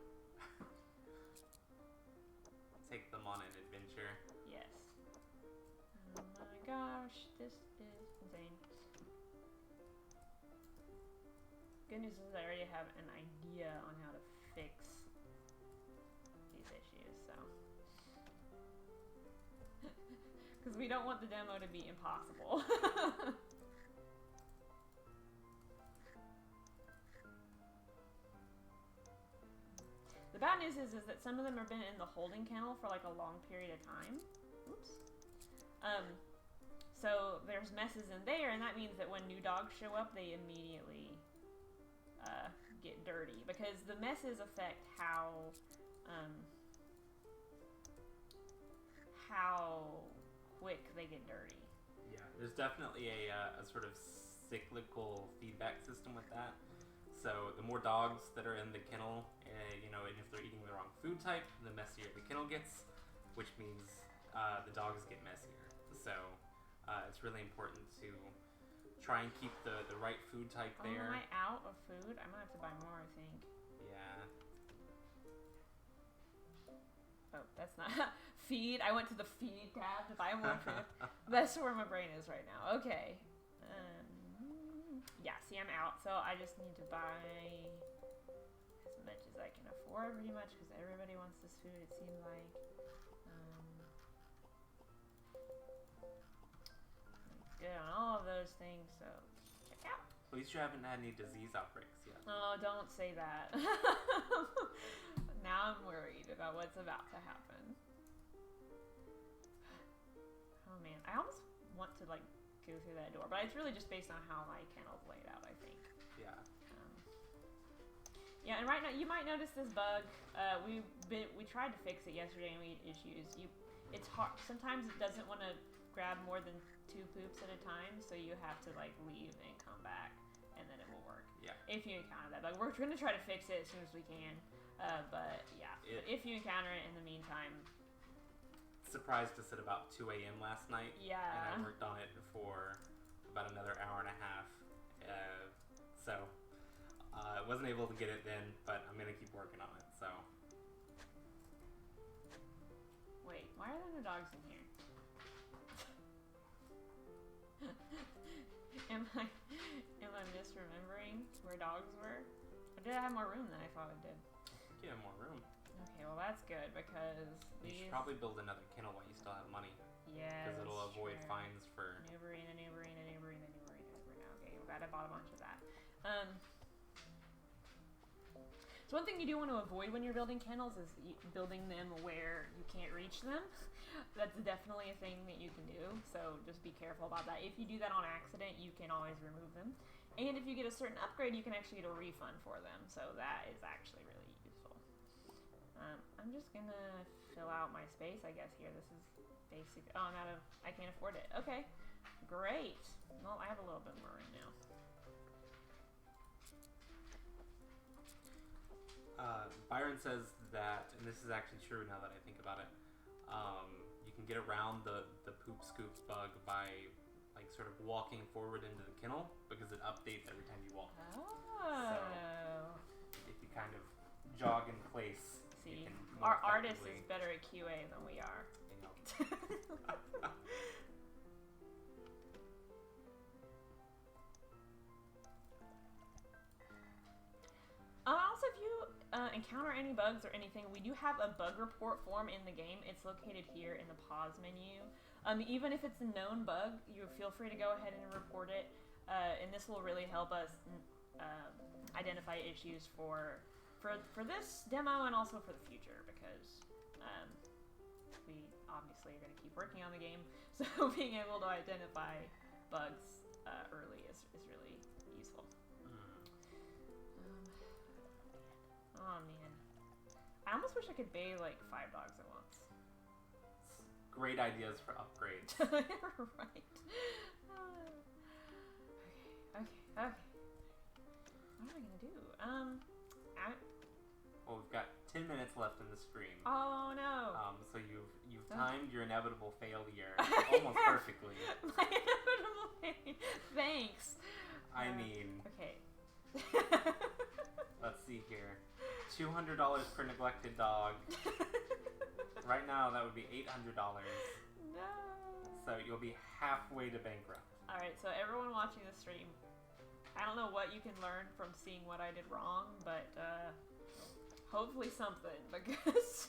Take them on an adventure. Yes. Oh my gosh, this is insane. Good news is I already have an idea on how to fix these issues, so. Because we don't want the demo to be impossible. The bad news is that some of them have been in the holding kennel for like a long period of time. Oops. So there's messes in there, and that means that when new dogs show up, they immediately get dirty because the messes affect how quick they get dirty. Yeah, there's definitely a sort of cyclical feedback system with that. So the more dogs that are in the kennel, and if they're eating the wrong food type, the messier the kennel gets, which means the dogs get messier. So it's really important to try and keep the right food type there. Am I out of food? I might have to buy more, I think. Yeah. Oh, that's not feed. I went to the feed tab to buy more food. That's where my brain is right now. Okay. Yeah, see, I'm out, so I just need to buy as much as I can afford, pretty much, because everybody wants this food, it seems like. Good on all of those things, so check out. At least you haven't had any disease outbreaks yet. Oh, don't say that. Now I'm worried about what's about to happen. Oh man, I almost want to like go through that door, but it's really just based on how my kennel's laid out, I think. Yeah. Yeah, and right now you might notice this bug. We tried to fix it yesterday and we had issues. It's hard. Sometimes it doesn't want to grab more than 2 poops at a time, so you have to like leave and come back, and then it will work. Yeah. If you encounter that bug, we're going to try to fix it as soon as we can. But yeah, if you encounter it in the meantime. Surprised us at about 2 a.m. last night. Yeah. And I worked on it for about another hour and a half. So I wasn't able to get it then, but I'm going to keep working on it. So. Wait, why are there no dogs in here? Am I misremembering where dogs were? Or did I have more room than I thought it did? You have more room. Okay, well that's good because you should probably build another kennel while you still have money. Yeah. Because it'll avoid fines for new arena. Okay, we got a bought a bunch of that. So one thing you do want to avoid when you're building kennels is building them where you can't reach them. That's definitely a thing that you can do, so just be careful about that. If you do that on accident, you can always remove them. And if you get a certain upgrade, you can actually get a refund for them, so that is actually really useful. I'm just gonna fill out my space, I guess, here. This is basic. Oh, I can't afford it. Okay, great. Well, I have a little bit more right now. Byron says that, and this is actually true now that I think about it, you can get around the poop scoop bug by like sort of walking forward into the kennel because it updates every time you walk. Oh. So if you kind of jog in place, see, you can our artist is better at QA than we are. You know. Also, if you encounter any bugs or anything, we do have a bug report form in the game. It's located here in the pause menu. Even if it's a known bug, you feel free to go ahead and report it. And this will really help us identify issues for this demo and also for the future, because we obviously are going to keep working on the game. So being able to identify bugs early is really useful. Oh man, I almost wish I could bathe like 5 dogs at once. Great ideas for upgrades. Right. Okay. What am I gonna do? Well, we've got 10 minutes left in the stream. Oh no. So you've timed your inevitable failure almost perfectly. My inevitable failure. Thanks. I mean. Okay. Let's see here. $200 per neglected dog. Right now, that would be $800. No. So you'll be halfway to bankrupt. Alright, so everyone watching the stream, I don't know what you can learn from seeing what I did wrong, but hopefully something, because...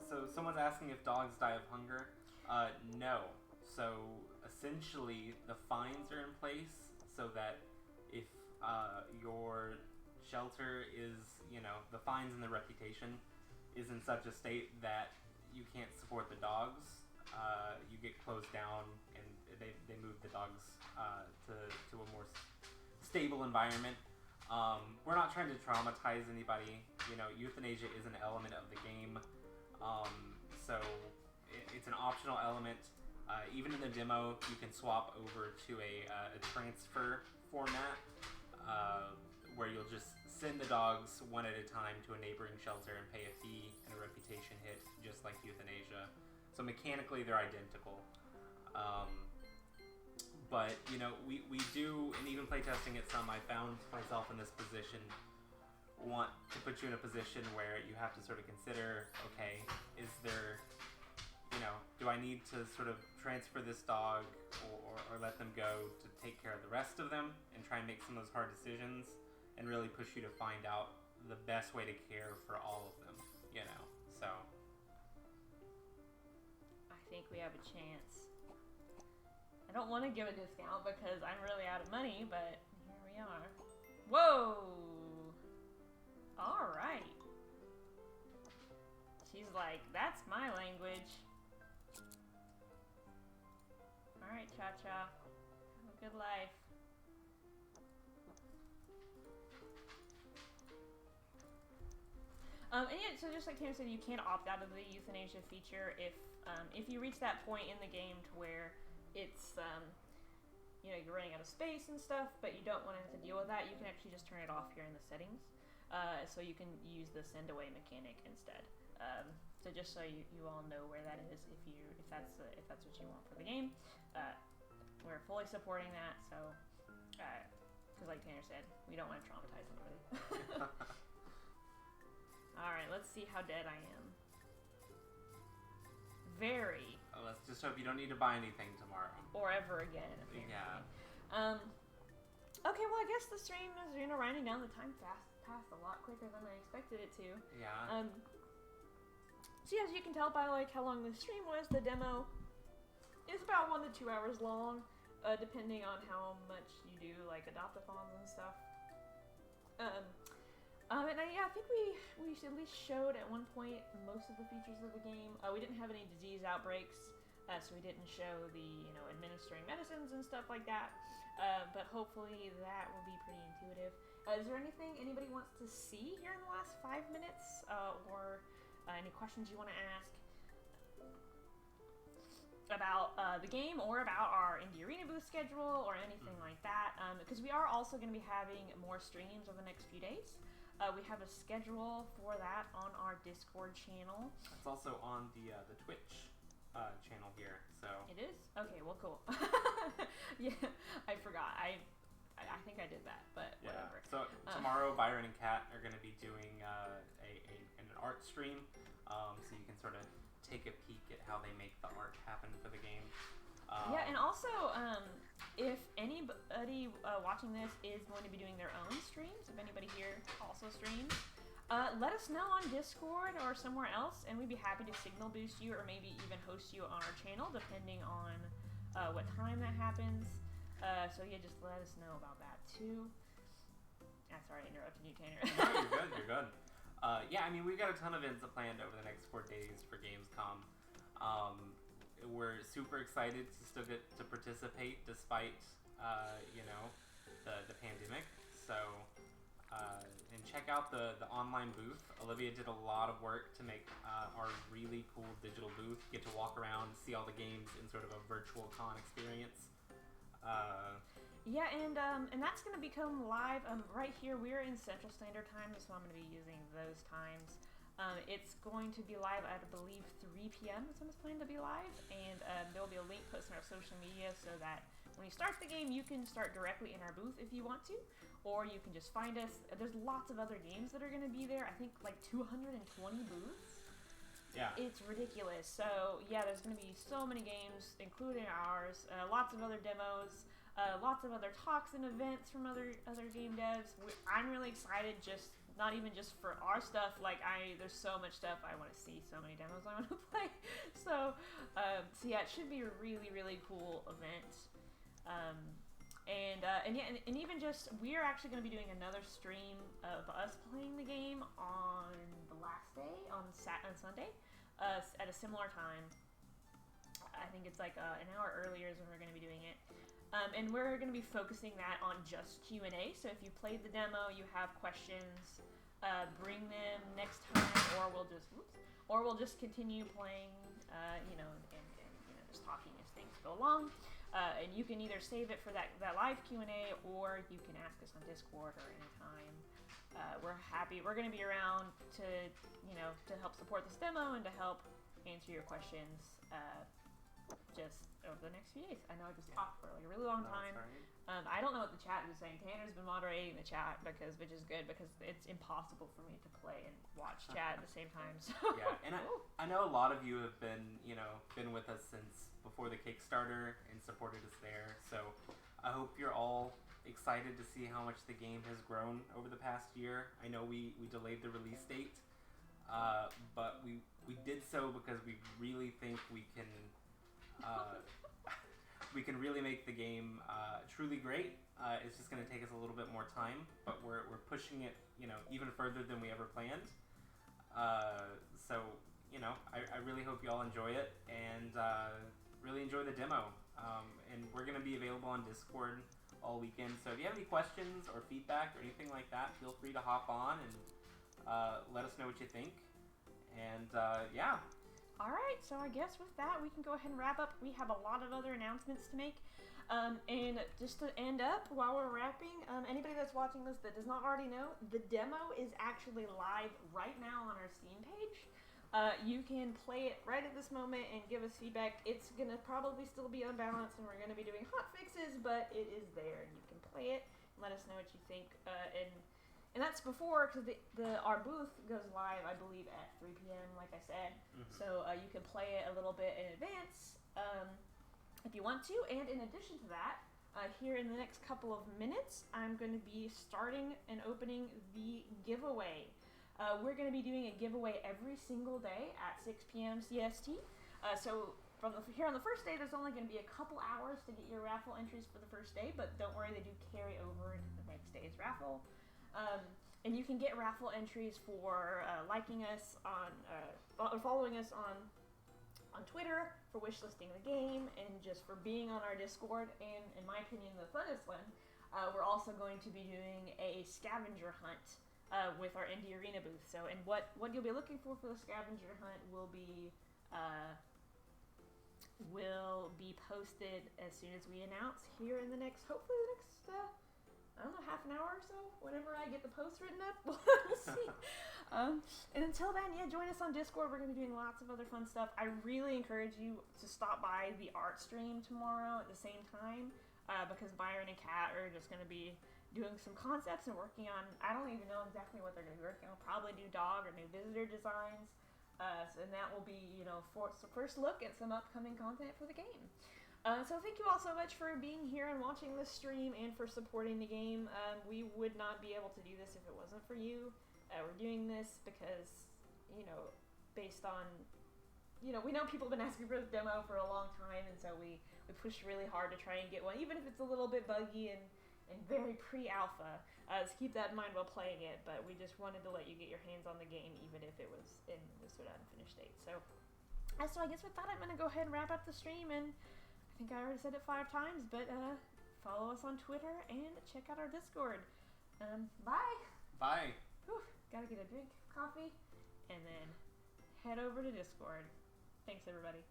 So someone's asking if dogs die of hunger. No. So essentially, the fines are in place so that if your shelter is, the fines and the reputation is in such a state that you can't support the dogs. You get closed down, and they move the dogs to a more stable environment. We're not trying to traumatize anybody. Euthanasia is an element of the game, so it's an optional element. Even in the demo, you can swap over to a transfer format where you'll just send the dogs one at a time to a neighboring shelter and pay a fee and a reputation hit, just like euthanasia. So mechanically, they're identical. But, we do, and even playtesting it some, I found myself in this position, want to put you in a position where you have to sort of consider, okay, is there, do I need to sort of transfer this dog or let them go to take care of the rest of them and try and make some of those hard decisions and really push you to find out the best way to care for all of them, so. I think we have a chance. I don't want to give a discount because I'm really out of money, but here we are. Whoa! Alright. She's like, that's my language. Alright, Cha-Cha. Have a good life. And yeah, so just like Tam said, you can opt out of the euthanasia feature if you reach that point in the game to where it's, you're running out of space and stuff, but you don't want to have to deal with that. You can actually just turn it off here in the settings. So you can use the send away mechanic instead. So just so you all know where that is, if that's what you want for the game, we're fully supporting that. So, because like Tanner said, we don't want to traumatize anybody. All right, let's see how dead I am. Very. Oh, let's just hope you don't need to buy anything tomorrow. Or ever again. Apparently. Yeah. Okay, well, I guess the stream is, winding down. The time passed a lot quicker than I expected it to. Yeah. So yeah, as you can tell by how long the stream was, the demo is about 1 to 2 hours long, depending on how much you do adopt-a-thons and stuff. And I think we at least showed at one point most of the features of the game. We didn't have any disease outbreaks, so we didn't show the administering medicines and stuff like that. But hopefully that will be pretty intuitive. Is there anything anybody wants to see here in the last 5 minutes, or any questions you want to ask about the game or about our Indie Arena booth schedule or anything like that? Because we are also going to be having more streams over the next few days. We have a schedule for that on our Discord channel. It's also on the Twitch channel here, so. It is? Okay, well, cool. Yeah, I forgot. I think I did that, but yeah. Whatever. So tomorrow, Byron and Kat are going to be doing an art stream, so you can sort of take a peek at how they make the art happen for the game. Yeah, and also, if anybody watching this is going to be doing their own streams, if anybody here also streams, let us know on Discord or somewhere else, and we'd be happy to signal boost you or maybe even host you on our channel, depending on what time that happens. So yeah, just let us know about that too. Sorry, I interrupted you, Tanner. No, you're good. You're good. Yeah, I mean, we've got a ton of events planned over the next 4 days for Gamescom. We're super excited to still get to participate despite, the pandemic. So, and check out the online booth. Olivia did a lot of work to make our really cool digital booth. Get to walk around, see all the games in sort of a virtual con experience. Yeah, and that's going to become live right here. We're in Central Standard Time, so I'm going to be using those times. It's going to be live at, I believe, 3 p.m. is when it's planned to be live, and there will be a link posted on our social media so that when you start the game, you can start directly in our booth if you want to, or you can just find us. There's lots of other games that are going to be there. I think 220 booths. Yeah. It's ridiculous. So, yeah, there's going to be so many games, including ours, lots of other demos, lots of other talks and events from other game devs. I'm really excited, not even just for our stuff. There's so much stuff I want to see, so many demos I want to play. So yeah, it should be a really, really cool event. and even just we're actually going to be doing another stream of us playing the game on the last day on Sunday, at a similar time. I think it's like an hour earlier is when we're going to be doing it. And we're going to be focusing that on just Q&A. So if you played the demo, you have questions, bring them next time, or we'll just continue playing, and just talking as things go along. And you can either save it for that live Q&A, or you can ask us on Discord or anytime. We're happy. We're going to be around to help support this demo and to help answer your questions just over the next few days. I know I just talked for like a really long time. Right. I don't know what the chat is saying. Tanner's been moderating the chat which is good because it's impossible for me to play and watch chat at the same time. So. Yeah, and I know a lot of you have been with us since before the Kickstarter and supported us there. So I hope you're all excited to see how much the game has grown over the past year. I know we delayed the release date, but we did so because we really think we can really make the game truly great. It's just going to take us a little bit more time, but we're pushing it even further than we ever planned. So I really hope you all enjoy it and really enjoy the demo. And we're going to be available on Discord all weekend. So if you have any questions or feedback or anything like that, feel free to hop on and let us know what you think. And yeah. All right, so I guess with that, we can go ahead and wrap up. We have a lot of other announcements to make. And just to end up, while we're wrapping, anybody that's watching this that does not already know, the demo is actually live right now on our Steam page. You can play it right at this moment and give us feedback. It's going to probably still be unbalanced, and we're going to be doing hot fixes, but it is there, and you can play it and let us know what you think. And that's before, because our booth goes live, I believe, at 3 p.m., like I said. Mm-hmm. So you can play it a little bit in advance if you want to. And in addition to that, here in the next couple of minutes, I'm going to be starting and opening the giveaway. We're going to be doing a giveaway every single day at 6 p.m. CST. So here on the first day, there's only going to be a couple hours to get your raffle entries for the first day, but don't worry, they do carry over into the next day's raffle. And you can get raffle entries for liking us following us on Twitter, for wishlisting the game, and just for being on our Discord. And in my opinion, the funnest one, we're also going to be doing a scavenger hunt with our Indie Arena booth. So, and what you'll be looking for the scavenger hunt will be posted as soon as we announce here in the next, hopefully the next. I don't know, half an hour or so, whenever I get the post written up. We'll see. And until then, join us on Discord. We're going to be doing lots of other fun stuff. I really encourage you to stop by the art stream tomorrow at the same time, because Byron and Kat are just going to be doing some concepts and working on, I don't even know exactly what they're going to be working on, probably new dog or new visitor designs. And that will be, first look at some upcoming content for the game. So thank you all so much for being here and watching this stream and for supporting the game. We would not be able to do this if it wasn't for you. We're doing this because, based on, we know people have been asking for this demo for a long time, and so we pushed really hard to try and get one, even if it's a little bit buggy and very pre-alpha. So keep that in mind while playing it, but we just wanted to let you get your hands on the game, even if it was in this sort of unfinished state. So I guess with that, I'm going to go ahead and wrap up the stream, and I think I already said it 5 times, but follow us on Twitter and check out our Discord. Bye. Bye. Whew, gotta get a drink, coffee, and then head over to Discord. Thanks, everybody.